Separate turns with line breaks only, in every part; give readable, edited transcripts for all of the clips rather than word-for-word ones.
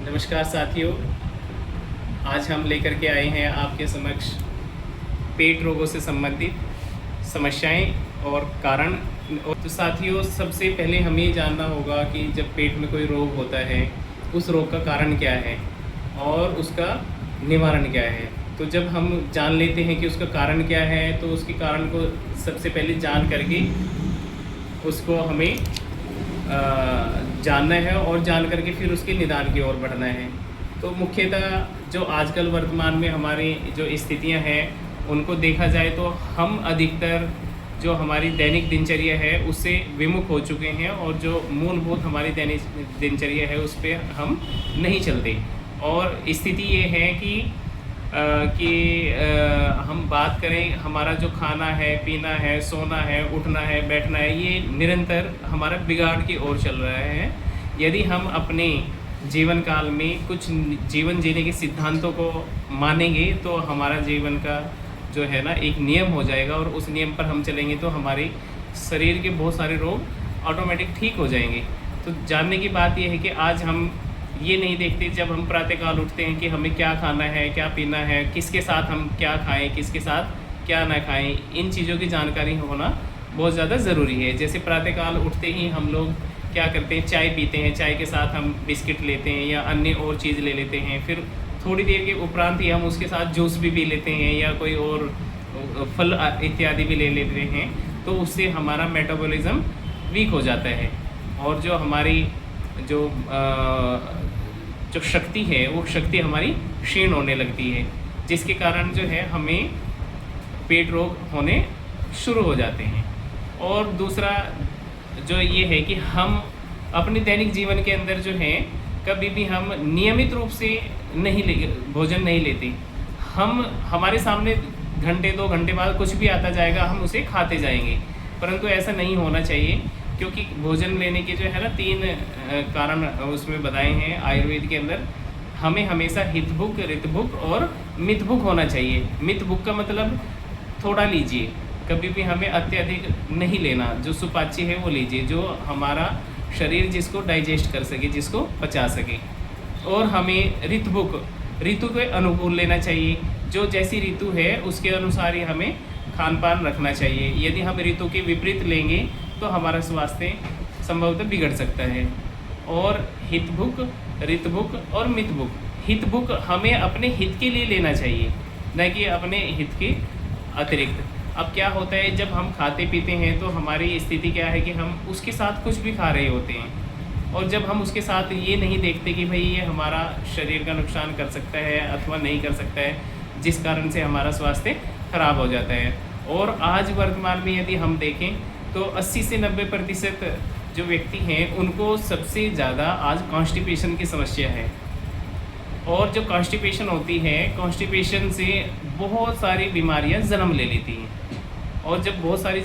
नमस्कार साथियों, आज हम लेकर के आए हैं आपके समक्ष पेट रोगों से संबंधित समस्याएं और कारण। तो साथियों, सबसे पहले हमें ये जानना होगा कि जब पेट में कोई रोग होता है, उस रोग का कारण क्या है और उसका निवारण क्या है। तो जब हम जान लेते हैं कि उसका कारण क्या है, तो उसके कारण को सबसे पहले जान करके उसको हमें जानना है और जान करके फिर उसके निदान की ओर बढ़ना है। तो मुख्यतः जो आजकल वर्तमान में हमारी जो स्थितियां हैं, उनको देखा जाए तो हम अधिकतर जो हमारी दैनिक दिनचर्या है उससे विमुख हो चुके हैं और जो मूलभूत हमारी दैनिक दिनचर्या है उस पर हम नहीं चलते। और स्थिति ये है कि हम बात करें, हमारा जो खाना है, पीना है, सोना है, उठना है, बैठना है, ये निरंतर हमारा बिगाड़ की ओर चल रहा है। यदि हम अपने जीवन काल में कुछ जीवन जीने के सिद्धांतों को मानेंगे तो हमारा जीवन का जो है ना एक नियम हो जाएगा और उस नियम पर हम चलेंगे तो हमारे शरीर के बहुत सारे रोग ऑटोमेटिक ठीक हो जाएंगे। तो जानने की बात यह है कि आज हम ये नहीं देखते जब हम प्रातःकाल उठते हैं कि हमें क्या खाना है, क्या पीना है, किसके साथ हम क्या खाएं, किसके साथ क्या ना खाएं। इन चीज़ों की जानकारी होना बहुत ज़्यादा ज़रूरी है। जैसे प्रातःकाल उठते ही हम लोग क्या करते हैं, चाय पीते हैं, चाय के साथ हम बिस्किट लेते हैं या अन्य और चीज़ ले लेते हैं। फिर थोड़ी देर के उपरांत ही हम उसके साथ जूस भी पी लेते हैं या कोई और फल इत्यादि भी ले लेते हैं। तो उससे हमारा मेटाबॉलिज्म वीक हो जाता है और जो हमारी जो शक्ति है वो शक्ति हमारी क्षीण होने लगती है, जिसके कारण जो है हमें पेट रोग होने शुरू हो जाते हैं। और दूसरा जो ये है कि हम अपने दैनिक जीवन के अंदर जो है कभी भी हम नियमित रूप से भोजन नहीं लेते। हमारे सामने घंटे 2 घंटे बाद कुछ भी आता जाएगा, हम उसे खाते जाएंगे, परंतु ऐसा नहीं होना चाहिए। क्योंकि भोजन लेने के जो है ना 3 कारण उसमें बताए हैं आयुर्वेद के अंदर। हमें हमेशा हितभुक, ऋतभुक और मितभुक होना चाहिए। मितभुक का मतलब थोड़ा लीजिए, कभी भी हमें अत्यधिक नहीं लेना। जो सुपाच्य है वो लीजिए, जो हमारा शरीर जिसको डाइजेस्ट कर सके, जिसको पचा सके। और हमें ऋतभुक, ऋतु के अनुकूल लेना चाहिए। जो जैसी ऋतु है उसके अनुसार ही हमें खान पान रखना चाहिए। यदि हम ऋतु के विपरीत लेंगे तो हमारा स्वास्थ्य संभवतः बिगड़ सकता है। और हितभुक, ऋतभुक और मितभुक। हितभुक हमें अपने हित के लिए लेना चाहिए, न कि अपने हित के अतिरिक्त। अब क्या होता है, जब हम खाते पीते हैं तो हमारी स्थिति क्या है कि हम उसके साथ कुछ भी खा रहे होते हैं और जब हम उसके साथ ये नहीं देखते कि भाई ये हमारा शरीर का नुकसान कर सकता है अथवा नहीं कर सकता है, जिस कारण से हमारा स्वास्थ्य खराब हो जाता है। और आज वर्तमान में यदि हम देखें तो 80 से 90% जो व्यक्ति हैं उनको सबसे ज़्यादा आज कॉन्स्टिपेशन की समस्या है। और जो कॉन्स्टिपेशन होती है, कॉन्स्टिपेशन से बहुत सारी बीमारियां जन्म ले लेती हैं। और जब बहुत सारी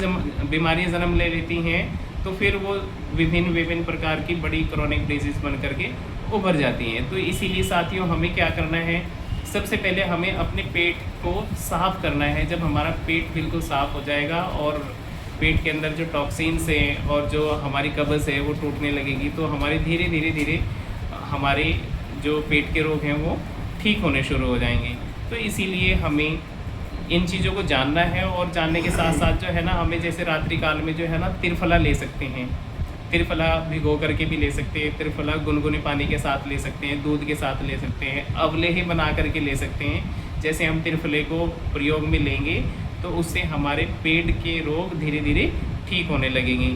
बीमारियां जन्म ले लेती हैं तो फिर वो विभिन्न प्रकार की बड़ी क्रॉनिक डिजीज़ बन करके उभर जाती हैं। तो इसीलिए साथियों, हमें क्या करना है, सबसे पहले हमें अपने पेट को साफ़ करना है। जब हमारा पेट बिल्कुल साफ़ हो जाएगा और पेट के अंदर जो टॉक्सिन्स हैं और जो हमारी कब्ज़ है वो टूटने लगेगी, तो हमारे धीरे धीरे हमारे जो पेट के रोग हैं वो ठीक होने शुरू हो जाएंगे। तो इसीलिए हमें इन चीज़ों को जानना है और जानने के साथ साथ जो है ना, हमें जैसे रात्रि काल में जो है ना त्रिफला ले सकते हैं। त्रिफला भिगो करके भी ले सकते हैं, त्रिफला गुनगुने पानी के साथ ले सकते हैं, दूध के साथ ले सकते हैं, अवलेह बना करके ले सकते हैं। जैसे हम त्रिफले को प्रयोग में लेंगे तो उससे हमारे पेट के रोग धीरे धीरे ठीक होने लगेंगे।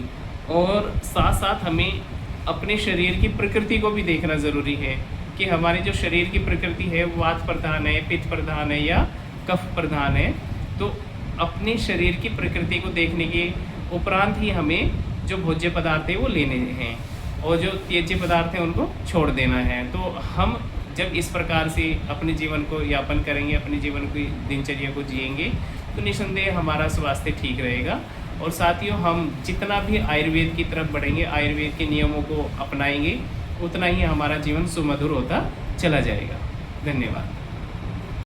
और साथ साथ हमें अपने शरीर की प्रकृति को भी देखना ज़रूरी है कि हमारी जो शरीर की प्रकृति है वो वात प्रधान है, पित्त प्रधान है या कफ प्रधान है। तो अपने शरीर की प्रकृति को देखने के उपरांत ही हमें जो भोज्य पदार्थ है वो लेने हैं और जो त्याज्य पदार्थ हैं उनको छोड़ देना है। तो हम जब इस प्रकार से अपने जीवन को यापन करेंगे, अपने जीवन की दिनचर्या को जिएंगे, तो निसंदेह हमारा स्वास्थ्य ठीक रहेगा। और साथियों, हम जितना भी आयुर्वेद की तरफ बढ़ेंगे, आयुर्वेद के नियमों को अपनाएंगे, उतना ही हमारा जीवन सुमधुर होता चला जाएगा। धन्यवाद।